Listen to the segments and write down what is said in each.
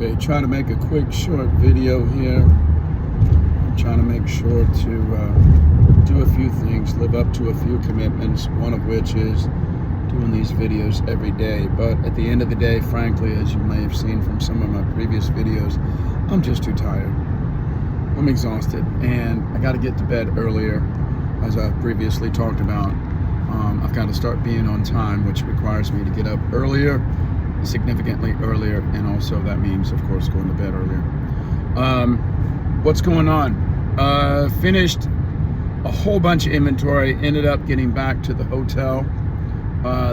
Okay, trying to make a quick short video here. I'm trying to make sure to do a few things, live up to a few commitments, one of which is doing these videos every day. But at the end of the day, frankly, as you may have seen from some of my previous videos, I'm just too tired. I'm exhausted, and I got to get to bed earlier, as I previously talked about. I've got to start being on time, which requires me to get up earlier, significantly earlier, and also that means, of course, going to bed earlier. What's going on? Finished a whole bunch of inventory, ended up getting back to the hotel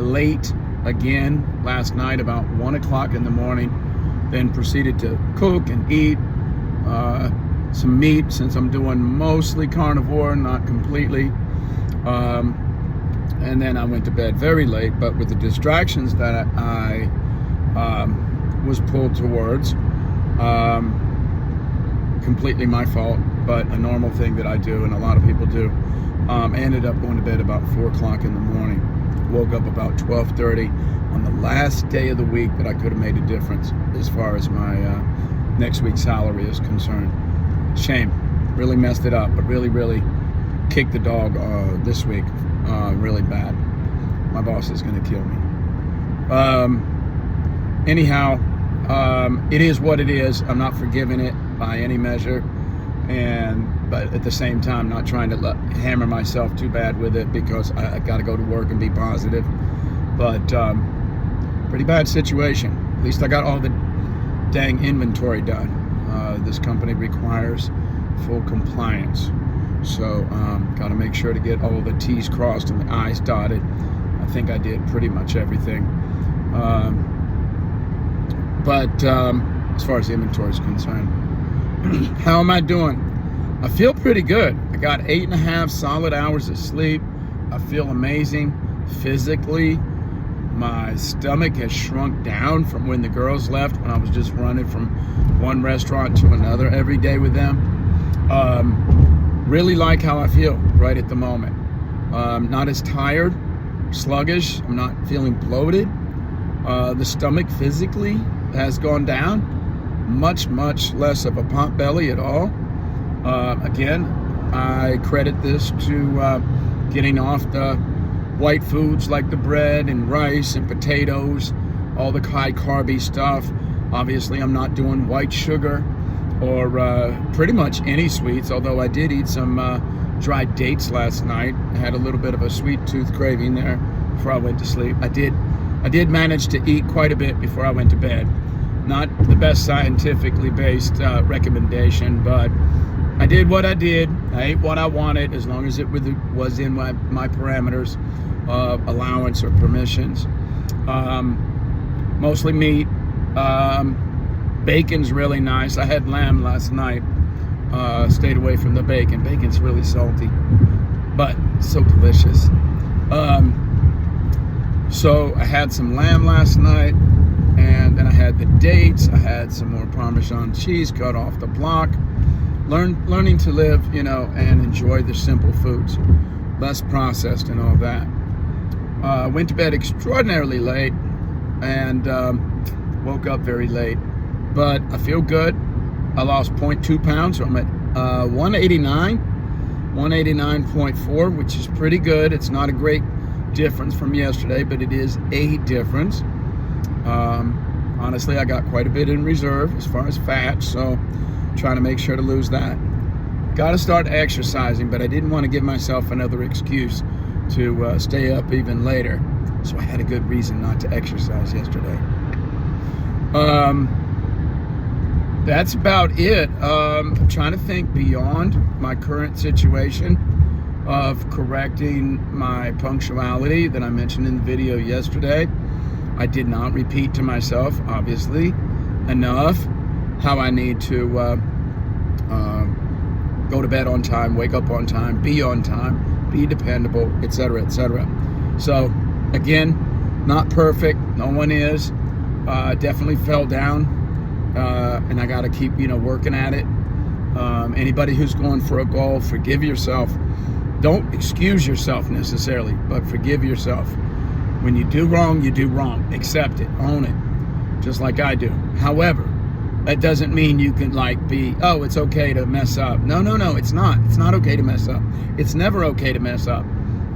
late again last night, about 1 o'clock in the morning, then proceeded to cook and eat some meat, since I'm doing mostly carnivore, not completely. And then I went to bed very late, but with the distractions that I was pulled towards, completely my fault, but a normal thing that I do and a lot of people do. I ended up going to bed about 4 o'clock in the morning. Woke up about 12:30 on the last day of the week that I could have made a difference as far as my next week's salary is concerned. Shame, really messed it up, but really kicked the dog this week really bad. My boss is gonna kill me. Anyhow, it is what it is. I'm not forgiving it by any measure, but at the same time, not trying to hammer myself too bad with it, because I got to go to work and be positive. But pretty bad situation. At least I got all the dang inventory done. This company requires full compliance, so got to make sure to get all the T's crossed and the I's dotted. I think I did pretty much everything. But as far as the inventory is concerned, how am I doing? I feel pretty good. I got 8.5 solid hours of sleep. I feel amazing physically. My stomach has shrunk down from when the girls left, when I was just running from one restaurant to another every day with them. Really like how I feel right at the moment. Not as tired, sluggish. I'm not feeling bloated. The stomach physically has gone down. Much less of a pot belly at all. Again, I credit this to getting off the white foods like the bread and rice and potatoes, all the high carby stuff. Obviously, I'm not doing white sugar or pretty much any sweets, although I did eat some dried dates last night. I had a little bit of a sweet tooth craving there before I went to sleep. I did manage to eat quite a bit before I went to bed. Not the best scientifically based recommendation, but I did what I did. I ate what I wanted, as long as it was in my parameters of allowance or permissions. Mostly meat. Bacon's really nice. I had lamb last night. Stayed away from the bacon. Bacon's really salty, but so delicious. So I had some lamb last night, and then I had the dates. I had some more Parmesan cheese cut off the block. Learning to live, and enjoy the simple foods, less processed and all that. Went to bed extraordinarily late, and woke up very late, but I feel good. I lost 0.2 pounds, so I'm at 189.4, which is pretty good. It's not a great difference from yesterday, but it is a difference. Honestly, I got quite a bit in reserve as far as fat, so trying to make sure to lose that. Got to start exercising, but I didn't want to give myself another excuse to stay up even later, so I had a good reason not to exercise yesterday. That's about it. I'm trying to think beyond my current situation of correcting my punctuality that I mentioned in the video yesterday. I did not repeat to myself, obviously, enough how I need to go to bed on time, wake up on time, be dependable, etc., etc. So again, not perfect. No one is. Definitely fell down, and I got to keep working at it. Anybody who's going for a goal, forgive yourself. Don't excuse yourself necessarily, but forgive yourself. When you do wrong, you do wrong. Accept it, own it, just like I do. However, That doesn't mean you can like be, oh, it's okay to mess up. No, it's not. It's not okay to mess up. It's never okay to mess up.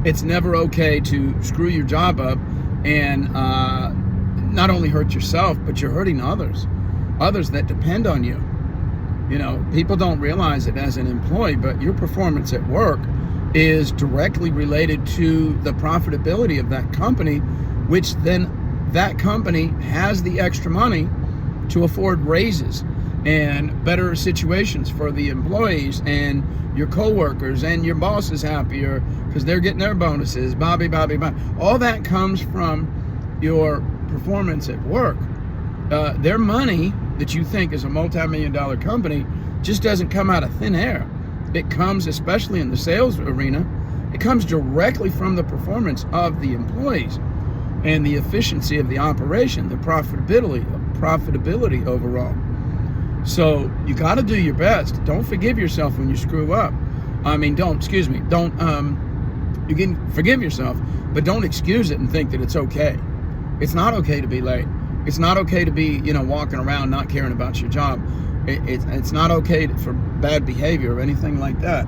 It's never okay to screw your job up and not only hurt yourself, but you're hurting others that depend on you. You know, people don't realize it as an employee, but your performance at work is directly related to the profitability of that company, which then that company has the extra money to afford raises and better situations for the employees, and your coworkers and your boss is happier because they're getting their bonuses, bobby. All that comes from your performance at work. Their money that you think is a multi-million-dollar company just doesn't come out of thin air. It comes, especially in the sales arena, it comes directly from the performance of the employees and the efficiency of the operation, the profitability overall. So you got to do your best. Don't forgive yourself when you screw up. You can forgive yourself, but don't excuse it and think that it's okay. It's not okay to be late. It's not okay to be, walking around not caring about your job. It's not okay for bad behavior or anything like that.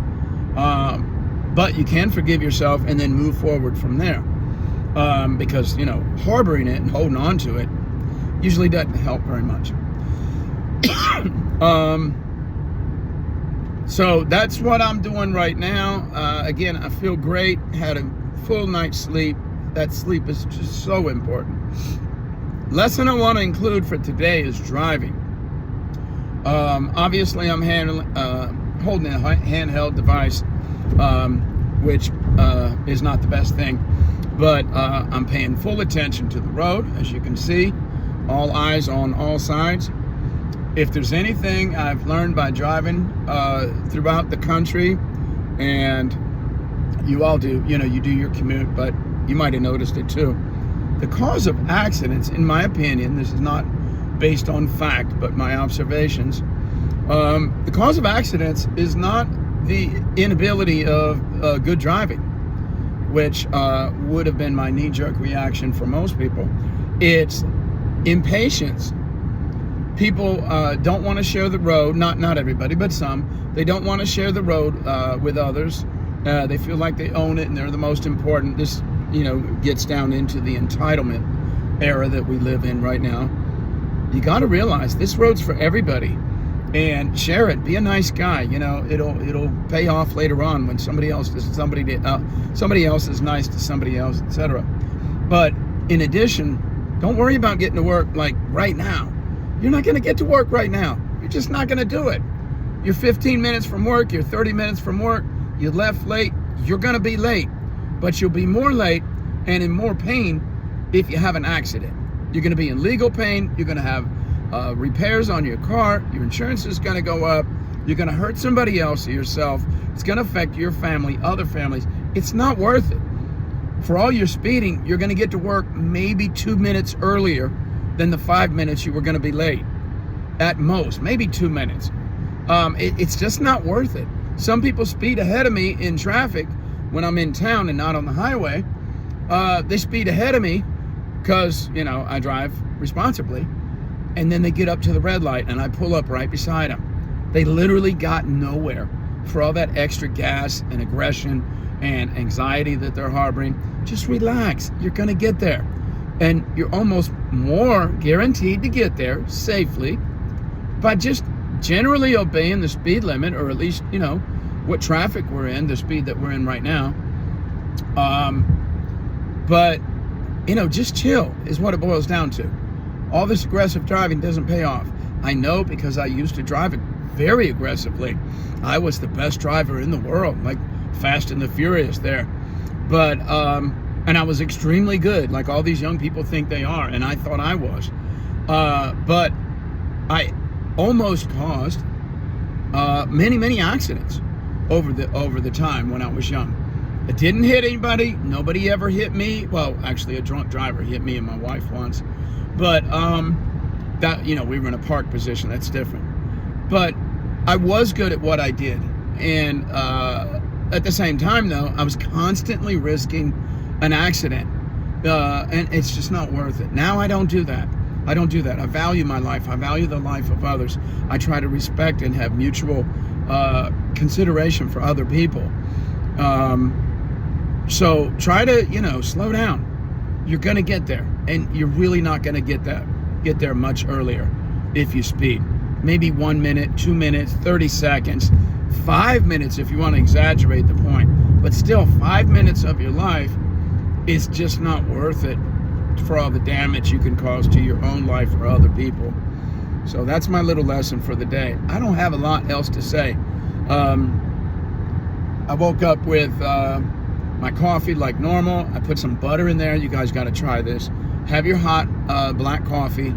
But you can forgive yourself and then move forward from there. Because, harboring it and holding on to it usually doesn't help very much. So that's what I'm doing right now. Again, I feel great. Had a full night's sleep. That sleep is just so important. Lesson I want to include for today is driving. Obviously, I'm holding a handheld device, which is not the best thing. But I'm paying full attention to the road, as you can see. All eyes on all sides. If there's anything I've learned by driving throughout the country, and you all do, you do your commute, but you might have noticed it too. The cause of accidents, in my opinion, this is not based on fact, but my observations, the cause of accidents is not the inability of good driving, which would have been my knee-jerk reaction for most people. It's impatience. People don't want to share the road, not everybody, but some. They don't want to share the road with others. They feel like they own it and they're the most important. This, gets down into the entitlement era that we live in right now. You got to realize this road's for everybody, and share it. Be a nice guy. It'll pay off later on when somebody else is nice to somebody else, etc. But in addition, don't worry about getting to work like right now. You're not going to get to work right now. You're just not going to do it. You're 15 minutes from work. You're 30 minutes from work. You left late. You're going to be late, but you'll be more late and in more pain if you have an accident. You're going to be in legal pain. You're going to have repairs on your car. Your insurance is going to go up. You're going to hurt somebody else or yourself. It's going to affect your family, other families. It's not worth it. For all your speeding, you're going to get to work maybe 2 minutes earlier than the 5 minutes you were going to be late. At most, maybe 2 minutes. It's just not worth it. Some people speed ahead of me in traffic when I'm in town and not on the highway. They speed ahead of me because, I drive responsibly. And then they get up to the red light and I pull up right beside them. They literally got nowhere for all that extra gas and aggression and anxiety that they're harboring. Just relax. You're going to get there. And you're almost more guaranteed to get there safely by just generally obeying the speed limit, or at least, what traffic we're in, the speed that we're in right now. But, just chill is what it boils down to. All this aggressive driving doesn't pay off. I know, because I used to drive it very aggressively. I was the best driver in the world, like Fast and the Furious there. But, and I was extremely good, like all these young people think they are, and I thought I was. But I almost caused many accidents over the time when I was young. It didn't hit anybody. Nobody ever hit me. Well, actually, a drunk driver hit me and my wife once. But that, we were in a park position. That's different. But I was good at what I did, and at the same time, though, I was constantly risking an accident, and it's just not worth it. Now I don't do that. I don't do that. I value my life. I value the life of others. I try to respect and have mutual consideration for other people. So try to, slow down. You're going to get there, and you're really not going to get there much earlier if you speed. Maybe 1 minute, 2 minutes, 30 seconds, 5 minutes if you want to exaggerate the point. But still, 5 minutes of your life is just not worth it for all the damage you can cause to your own life or other people. So that's my little lesson for the day. I don't have a lot else to say. I woke up with my coffee like normal. I put some butter in there. You guys got to try this. Have your hot black coffee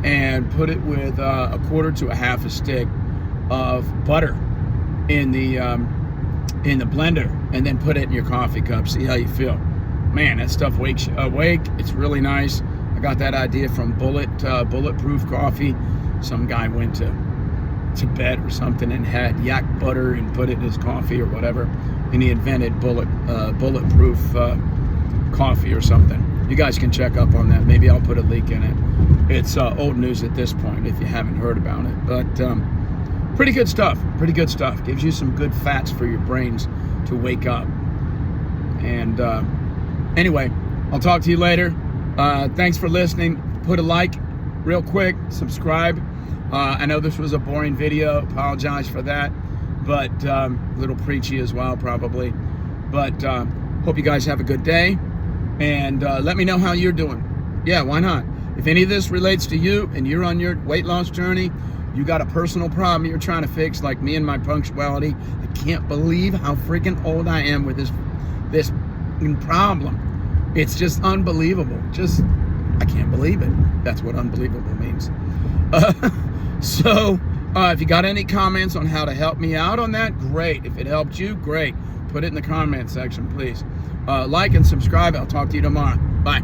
and put it with 1/4 to 1/2 stick of butter in the blender, and then put it in your coffee cup. See how you feel. Man, that stuff wakes you awake. It's really nice. I got that idea from Bulletproof Coffee. Some guy went to bed or something and had yak butter and put it in his coffee or whatever, and he invented Bulletproof coffee or something. You guys can check up on that. Maybe I'll put a link in it. It's old news at this point if you haven't heard about it. But pretty good stuff. Pretty good stuff. Gives you some good fats for your brains to wake up. And anyway, I'll talk to you later. Thanks for listening. Put a like real quick. Subscribe. I know this was a boring video. Apologize for that. But a little preachy as well, probably. But hope you guys have a good day. And let me know how you're doing. Yeah, why not? If any of this relates to you and you're on your weight loss journey, you got a personal problem you're trying to fix, like me and my punctuality. I can't believe how freaking old I am with this problem. It's just unbelievable. I can't believe it. That's what unbelievable means. So if you got any comments on how to help me out on that, great. If it helped you, great. Put it in the comment section, please. Like and subscribe. I'll talk to you tomorrow. Bye.